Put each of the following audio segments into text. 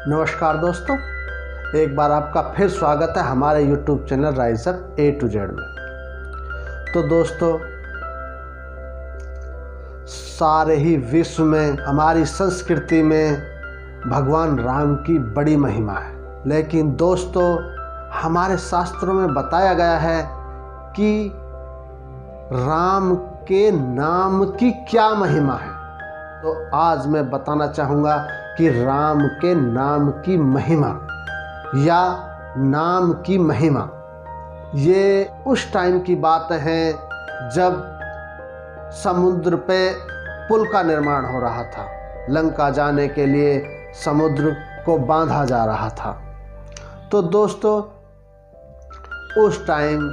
नमस्कार दोस्तों, एक बार आपका फिर स्वागत है हमारे YouTube channel rise up A to Z में। तो दोस्तों, सारे ही विश्व में, हमारी संस्कृति में भगवान राम की बड़ी महिमा है। लेकिन दोस्तों, हमारे शास्त्रों में बताया गया है कि राम के नाम की क्या महिमा है। तो आज मैं बताना चाहूँगा कि राम के नाम की महिमा या नाम की महिमा। ये उस टाइम की बात है जब समुद्र पे पुल का निर्माण हो रहा था। लंका जाने के लिए समुद्र को बांधा जा रहा था। तो दोस्तों, उस टाइम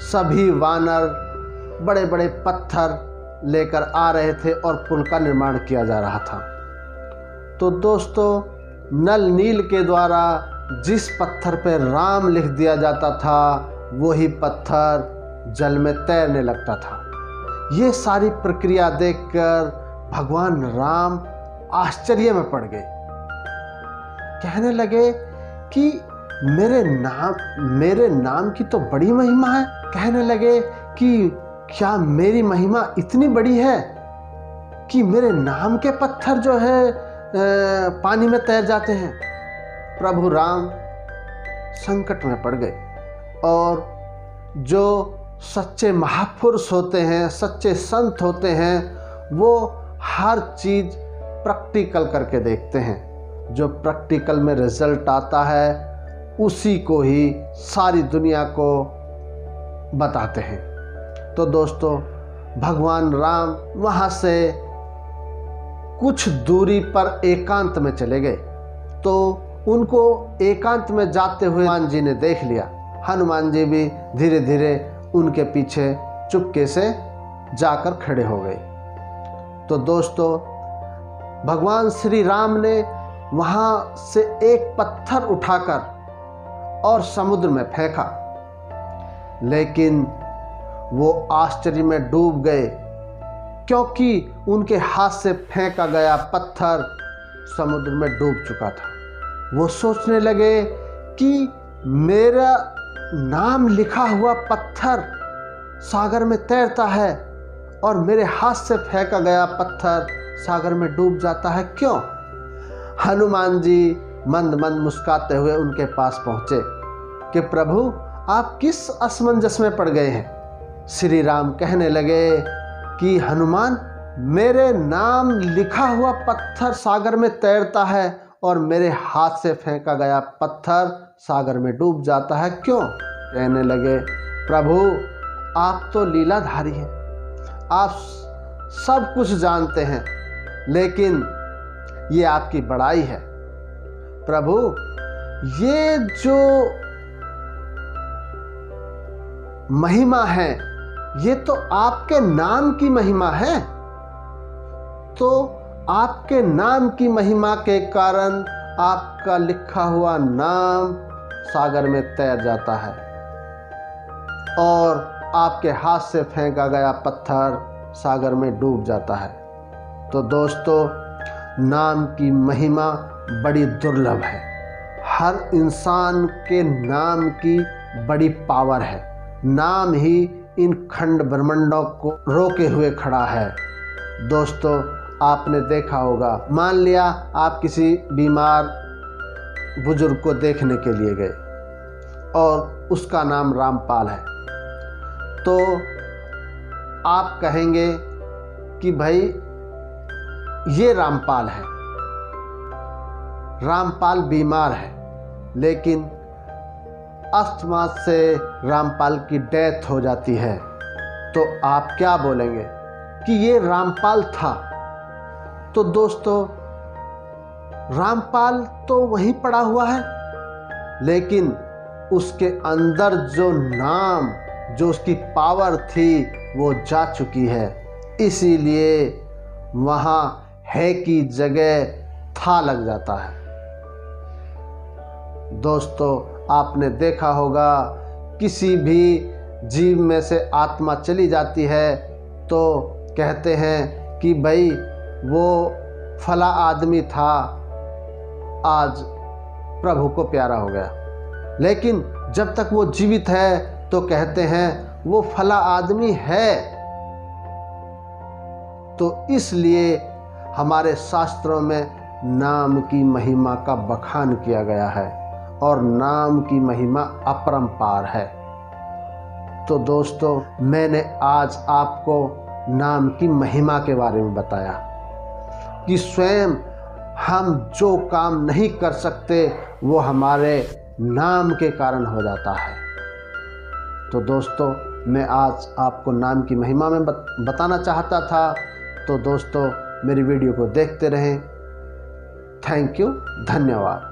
सभी वानर बड़े बड़े पत्थर लेकर आ रहे थे और पुल का निर्माण किया जा रहा था। तो दोस्तों, नल नील के द्वारा जिस पत्थर पर राम लिख दिया जाता था, वही पत्थर जल में तैरने लगता था। ये सारी प्रक्रिया देखकर भगवान राम आश्चर्य में पड़ गए। कहने लगे कि मेरे नाम की तो बड़ी महिमा है। कहने लगे कि क्या मेरी महिमा इतनी बड़ी है कि मेरे नाम के पत्थर जो है पानी में तैर जाते हैं। प्रभु राम संकट में पड़ गए और जो सच्चे महापुरुष होते हैं, सच्चे संत होते हैं, वो हर चीज़ प्रैक्टिकल करके देखते हैं। जो प्रैक्टिकल में रिजल्ट आता है उसी को ही सारी दुनिया को बताते हैं। तो दोस्तों, भगवान राम वहाँ से कुछ दूरी पर एकांत में चले गए। तो उनको एकांत में जाते हुए हनुमान जी ने देख लिया। हनुमान जी भी धीरे धीरे उनके पीछे चुपके से जाकर खड़े हो गए। तो दोस्तों, भगवान श्री राम ने वहाँ से एक पत्थर उठाकर और समुद्र में फेंका, लेकिन वो आश्चर्य में डूब गए क्योंकि उनके हाथ से फेंका गया पत्थर समुद्र में डूब चुका था। वो सोचने लगे कि मेरा नाम लिखा हुआ पत्थर सागर में तैरता है और मेरे हाथ से फेंका गया पत्थर सागर में डूब जाता है, क्यों? हनुमान जी मंद मंद मुस्कुराते हुए उनके पास पहुँचे कि प्रभु, आप किस असमंजस में पड़ गए हैं? श्री राम कहने लगे कि हनुमान, मेरे नाम लिखा हुआ पत्थर सागर में तैरता है और मेरे हाथ से फेंका गया पत्थर सागर में डूब जाता है, क्यों? कहने लगे, प्रभु, आप तो लीलाधारी हैं, आप सब कुछ जानते हैं, लेकिन ये आपकी बड़ाई है। प्रभु, ये जो महिमा है ये तो आपके नाम की महिमा है। तो आपके नाम की महिमा के कारण आपका लिखा हुआ नाम सागर में तैर जाता है और आपके हाथ से फेंका गया पत्थर सागर में डूब जाता है। तो दोस्तों, नाम की महिमा बड़ी दुर्लभ है। हर इंसान के नाम की बड़ी पावर है। नाम ही इन खंड ब्रह्मांडों को रोके हुए खड़ा है। दोस्तों, आपने देखा होगा, मान लिया आप किसी बीमार बुजुर्ग को देखने के लिए गए और उसका नाम रामपाल है, तो आप कहेंगे कि भाई ये रामपाल है, रामपाल बीमार है, लेकिन अस्थमा से रामपाल की डेथ हो जाती है, तो आप क्या बोलेंगे कि ये रामपाल था? तो दोस्तों, रामपाल तो वहीं पड़ा हुआ है, लेकिन उसके अंदर जो नाम, जो उसकी पावर थी, वो जा चुकी है। इसीलिए वहाँ है की जगह था लग जाता है। दोस्तों, आपने देखा होगा, किसी भी जीव में से आत्मा चली जाती है तो कहते हैं कि भाई वो फला आदमी था, आज प्रभु को प्यारा हो गया। लेकिन जब तक वो जीवित है तो कहते हैं वो फला आदमी है। तो इसलिए हमारे शास्त्रों में नाम की महिमा का बखान किया गया है और नाम की महिमा अपरंपार है। तो दोस्तों, मैंने आज आपको नाम की महिमा के बारे में बताया कि स्वयं हम जो काम नहीं कर सकते वो हमारे नाम के कारण हो जाता है। तो दोस्तों, मैं आज आपको नाम की महिमा में बताना चाहता था। तो दोस्तों, मेरी वीडियो को देखते रहें। थैंक यू, धन्यवाद।